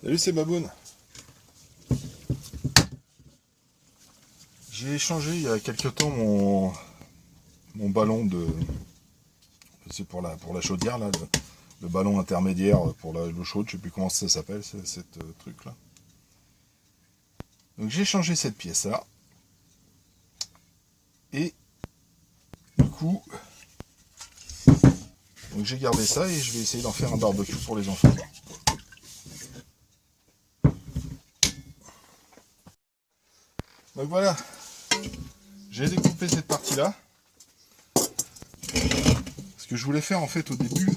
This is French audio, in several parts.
Salut, c'est Baboun. J'ai échangé il y a quelques temps mon ballon de. C'est pour la chaudière là, le ballon intermédiaire pour l'eau chaude, je sais plus comment ça s'appelle, cette truc là. Donc j'ai changé cette pièce là. Et du coup, donc j'ai gardé ça et je vais essayer d'en faire un barbecue pour les enfants. Donc voilà, j'ai découpé cette partie là. Ce que je voulais faire en fait au début,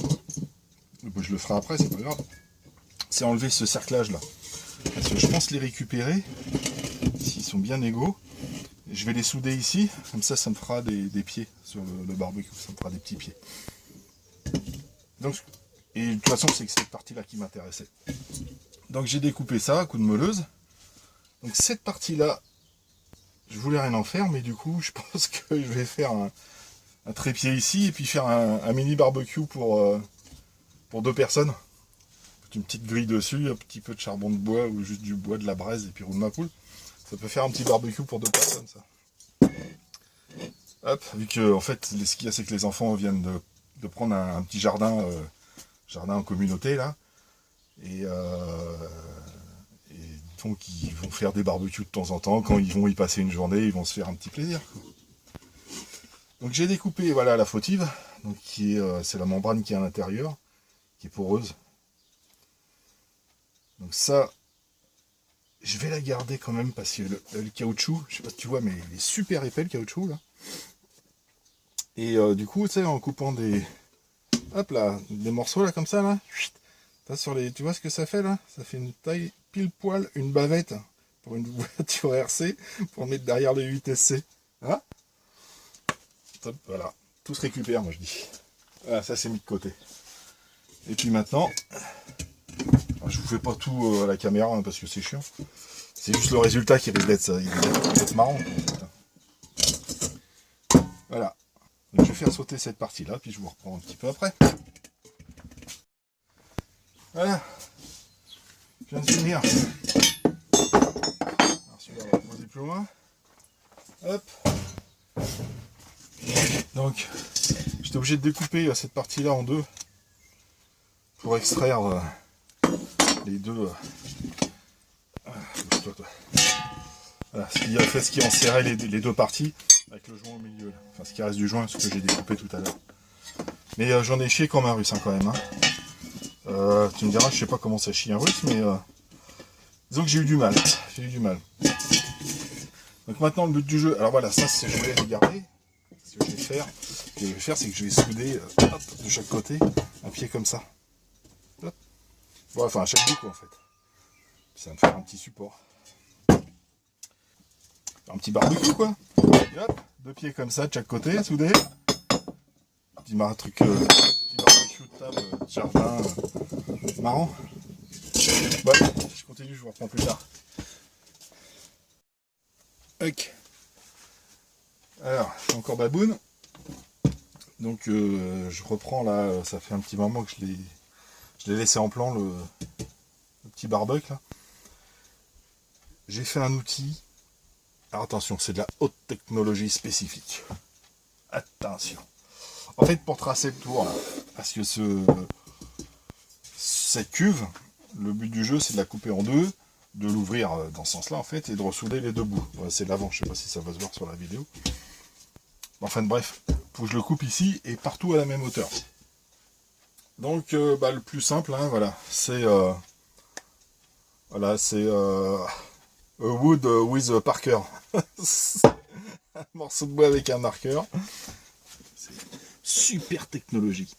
je le ferai après, c'est pas grave, c'est enlever ce cerclage là. Parce que je pense les récupérer, s'ils sont bien égaux. Je vais les souder ici, comme ça me fera des pieds sur le barbecue, ça me fera des petits pieds. Donc, et de toute façon c'est cette partie là qui m'intéressait. Donc j'ai découpé ça à coup de meuleuse. Donc cette partie là, je voulais rien en faire, mais du coup je pense que je vais faire un trépied ici et puis faire un mini barbecue pour 2 personnes. Une petite grille dessus, un petit peu de charbon de bois ou juste du bois, de la braise et puis roule ma poule. Ça peut faire un petit barbecue pour 2 personnes, ça. Hop, vu que en fait, ce qu'il y a, c'est que les enfants viennent de prendre un petit jardin, jardin en communauté là, et donc ils vont faire des barbecues de temps en temps. Quand ils vont y passer une journée, ils vont se faire un petit plaisir. Donc j'ai découpé voilà la fautive, donc c'est la membrane qui est à l'intérieur, qui est poreuse. Donc ça, je vais la garder quand même parce que le caoutchouc, je sais pas si tu vois, mais il est super épais le caoutchouc là. Et du coup, tu sais, en coupant hop là, des morceaux là comme ça là, tu vois ce que ça fait là? Ça fait une taille pile poil, une bavette pour une voiture RC pour mettre derrière le 8SC. Hein? Top, voilà, tout se récupère, moi je dis. Voilà, ça c'est mis de côté. Et puis maintenant, je vous fais pas tout à la caméra hein, parce que c'est chiant. C'est juste le résultat qui risque d'être marrant. Voilà. Donc, je vais faire sauter cette partie-là, puis je vous reprends un petit peu après. Voilà. Je viens de finir. Alors celui-là, on va le poser plus loin. Hop. Donc, j'étais obligé de découper cette partie-là en deux pour extraire les deux. Voilà, ce qui enserrait les 2 parties avec le joint au milieu. Là. Enfin, ce qui reste du joint, ce que j'ai découpé tout à l'heure. Mais j'en ai chié comme un russe hein, quand même. Hein. Tu me diras, je sais pas comment ça chie un russe, mais disons que j'ai eu du mal. J'ai eu du mal. Donc maintenant le but du jeu, alors voilà, ça c'est je voulais les garder. Ce que je vais faire, c'est que je vais souder hop, de chaque côté un pied comme ça. Hop. Bon, enfin à chaque bout quoi en fait. Ça va me faire un petit support. Un petit barbecue quoi. Et hop, 2 pieds comme ça de chaque côté, soudés. Petit truc, petit barbecue de table, de jardin, marrant. Bon, je continue, je vous reprends plus tard. Ok. Alors, je suis encore Baboun. Donc je reprends là, ça fait un petit moment que je l'ai laissé en plan le petit barbecue là. J'ai fait un outil. Alors attention, c'est de la haute technologie spécifique. Attention. En fait, pour tracer le tour, là, parce que cette cuve, le but du jeu, c'est de la couper en deux, de l'ouvrir dans ce sens-là, en fait, et de ressouder les 2 bouts. Ouais, c'est l'avant, je sais pas si ça va se voir sur la vidéo. Enfin, bref, faut que je le coupe ici et partout à la même hauteur. Donc, le plus simple, hein, voilà, c'est... voilà, c'est... wood with Parker. Un morceau de bois avec un marqueur. C'est super technologique.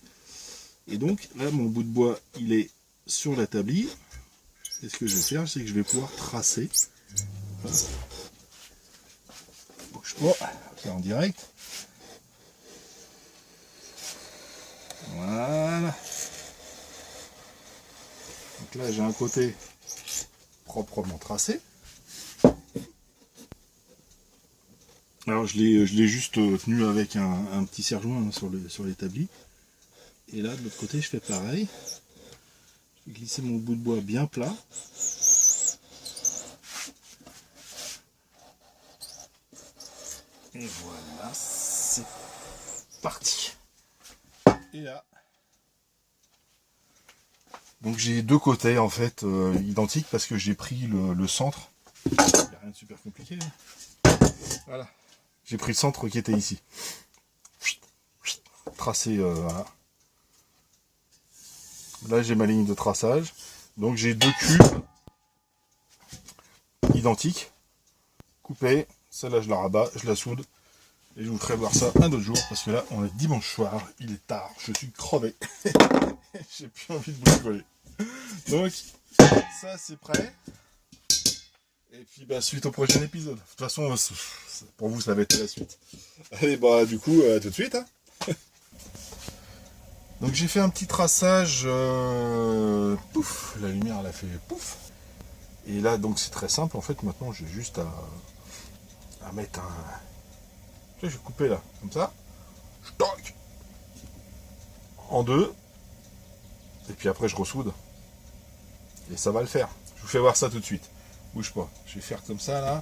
Et donc là mon bout de bois il est sur la tablie. Et ce que je vais faire, c'est que je vais pouvoir tracer. Bouge pas, c'est en direct. Voilà. Donc là j'ai un côté proprement tracé. Alors je l'ai juste tenu avec un petit serre-joint sur l'établi. Et là de l'autre côté je fais pareil. Je vais glisser mon bout de bois bien plat. Et voilà, c'est parti. Et là, donc j'ai deux côtés en fait identiques parce que j'ai pris le centre. Il n'y a rien de super compliqué. Voilà. J'ai pris le centre qui était ici. Tracé, voilà. Là j'ai ma ligne de traçage. Donc j'ai deux cubes identiques. Coupés. Celle-là je la rabats, je la soude. Et je vous ferai voir ça un autre jour. Parce que là on est dimanche soir. Il est tard. Je suis crevé. J'ai plus envie de bricoler. Donc ça c'est prêt. Et puis bah suite au prochain épisode. De toute façon pour vous ça va être la suite. Allez bah du coup à tout de suite. Hein. Donc j'ai fait un petit traçage, pouf, la lumière elle a fait pouf. Et là donc c'est très simple en fait, maintenant j'ai juste à mettre un... Je vais couper là, comme ça. Stock en deux. Et puis après je ressoude. Et ça va le faire. Je vous fais voir ça tout de suite. Bouge pas. Je vais faire comme ça là.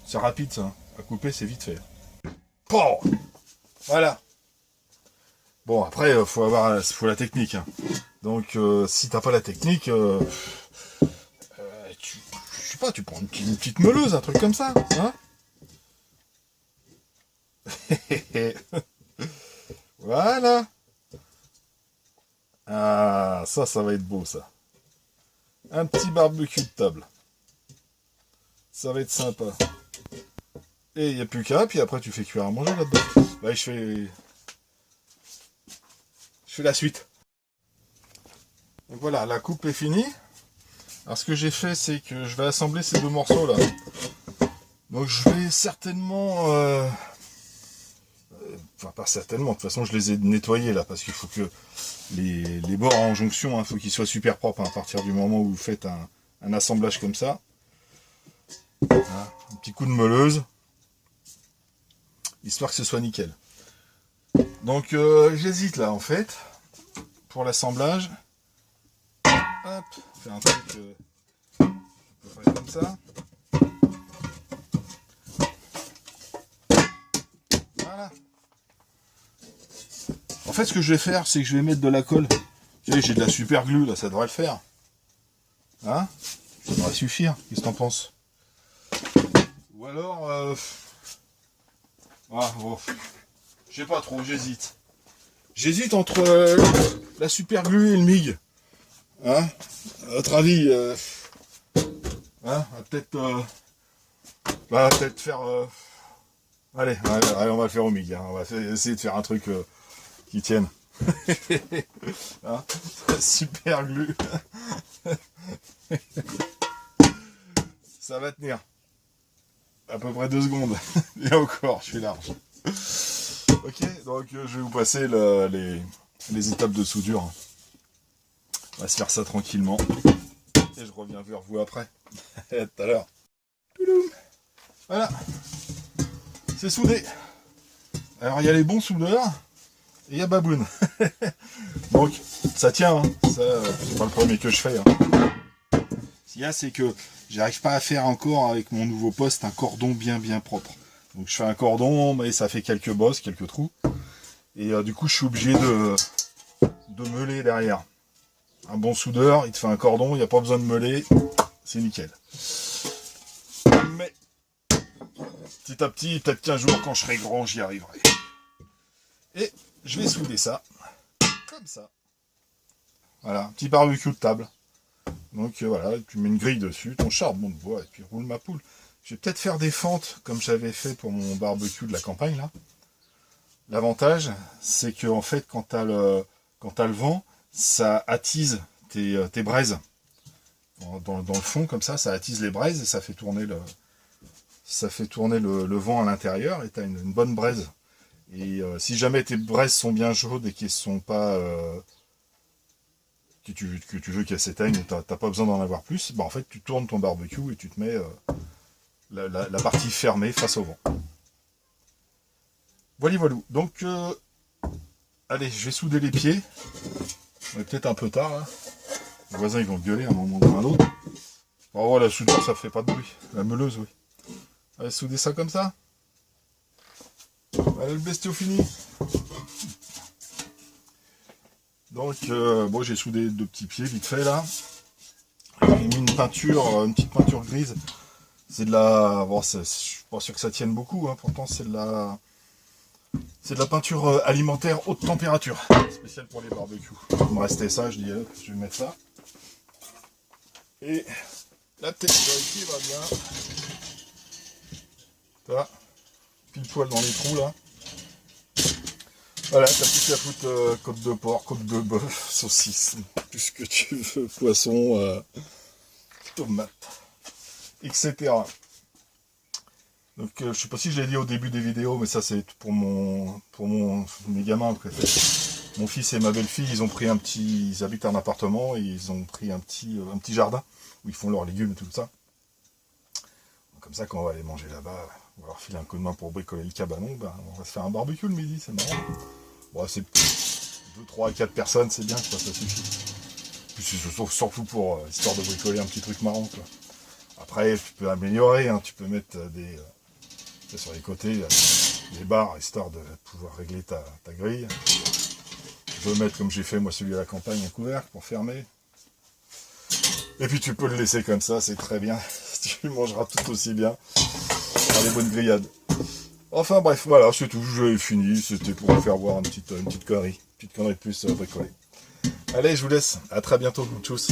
C'est rapide ça. Hein. À couper c'est vite fait. Oh voilà. Bon, après, faut la technique. Hein. Donc, si t'as pas la technique, je sais pas, tu prends une petite meuleuse, un truc comme ça. Hein. Voilà. Ah, ça va être beau, ça. Un petit barbecue de table. Ça va être sympa. Et il n'y a plus qu'à, puis après, tu fais cuire à manger là-dedans. Bah, je fais la suite. Donc voilà, la coupe est finie. Alors ce que j'ai fait, c'est que je vais assembler ces deux morceaux là. Donc je vais certainement... Enfin pas certainement, de toute façon je les ai nettoyés là, parce qu'il faut que les bords en jonction, il faut qu'ils soient super propres hein, à partir du moment où vous faites un assemblage comme ça. Voilà, un petit coup de meuleuse, histoire que ce soit nickel. Donc j'hésite là en fait, pour l'assemblage. Hop, faire un truc à peu près comme ça. Voilà. En fait, ce que je vais faire, c'est que je vais mettre de la colle. Vous savez, j'ai de la super glue, là, ça devrait le faire. Hein? Ça devrait suffire. Qu'est-ce que t'en penses? Ou alors... Ah, bon. Je sais pas trop, j'hésite. J'hésite entre la super glue et le MIG. Hein? À votre avis, hein? Peut-être faire... Allez, on va le faire au MIG. Hein. On va essayer de faire un truc qui tienne. Hein? Super glue. Ça va tenir. À peu près 2 secondes. Et encore, je suis large. Ok, donc je vais vous passer les étapes de soudure. On va se faire ça tranquillement. Et je reviens vers vous après. À tout à l'heure. Voilà. C'est soudé. Alors il y a les bons soudeurs et il y a Baboun. Donc ça tient. Hein. Ça, c'est pas le premier que je fais. Hein. Ce qu'il y a, c'est que j'arrive pas à faire encore avec mon nouveau poste un cordon bien propre. Donc je fais un cordon, mais ça fait quelques bosses, quelques trous. Et du coup je suis obligé de meuler derrière. Un bon soudeur, il te fait un cordon, il n'y a pas besoin de meuler, c'est nickel. Mais petit à petit, peut-être qu'un jour quand je serai grand, j'y arriverai. Et je vais souder ça, comme ça. Voilà, un petit barbecue de table. Donc voilà, tu mets une grille dessus, ton charbon de bois, et puis roule ma poule. Je vais peut-être faire des fentes, comme j'avais fait pour mon barbecue de la campagne, là. L'avantage, c'est que en fait, quand t'as le vent, ça attise tes braises. Dans le fond, comme ça attise les braises, et ça fait tourner le vent à l'intérieur, et tu as une bonne braise. Et si jamais tes braises sont bien chaudes et qu'elles sont pas... que tu veux qu'elles s'éteignent, t'as pas besoin d'en avoir plus, bah en fait tu tournes ton barbecue et tu te mets la partie fermée face au vent. Voilà. Donc, allez, je vais souder les pieds. On est peut-être un peu tard là. Les voisins ils vont gueuler à un moment ou à un autre. Oh voilà, la soudure ça fait pas de bruit. La meuleuse, oui. Allez, souder ça comme ça. Voilà le bestiau fini. Donc, bon, j'ai soudé 2 petits pieds vite fait là. J'ai mis une petite peinture grise. C'est de la... Bon, je suis pas sûr que ça tienne beaucoup, hein. Pourtant c'est de la peinture alimentaire haute température. Spéciale pour les barbecues. Il me restait ça, je dis, je vais mettre ça. Et la texture ici va bien. Là, pile poil dans les trous là. Voilà, t'as plus qu'à foutre côte de porc, côte de bœuf, saucisse, tout ce que tu veux, poisson, tomates, etc. Donc je sais pas si je l'ai dit au début des vidéos, mais ça c'est pour mes gamins préférés. Mon fils et ma belle-fille, ils ont pris ils habitent en appartement et ils ont pris un petit jardin où ils font leurs légumes et tout ça. Donc, comme ça, quand on va aller manger là-bas, on va leur filer un coup de main pour bricoler le cabanon, ben, on va se faire un barbecue le midi, c'est marrant. Bon, c'est 2, 3, 4 personnes, c'est bien, quoi, ça suffit. Puis c'est surtout pour histoire de bricoler un petit truc marrant, quoi. Après, tu peux améliorer, hein, tu peux mettre sur les côtés, des barres, histoire de pouvoir régler ta grille. Tu peux mettre, comme j'ai fait moi celui à la campagne, un couvercle pour fermer. Et puis tu peux le laisser comme ça, c'est très bien. Tu mangeras tout aussi bien. Dans les bonnes grillades. Enfin bref, voilà, c'est tout, j'ai fini. C'était pour vous faire voir une petite connerie. Une petite connerie de plus bricolée. Allez, je vous laisse. À très bientôt. Tchuss.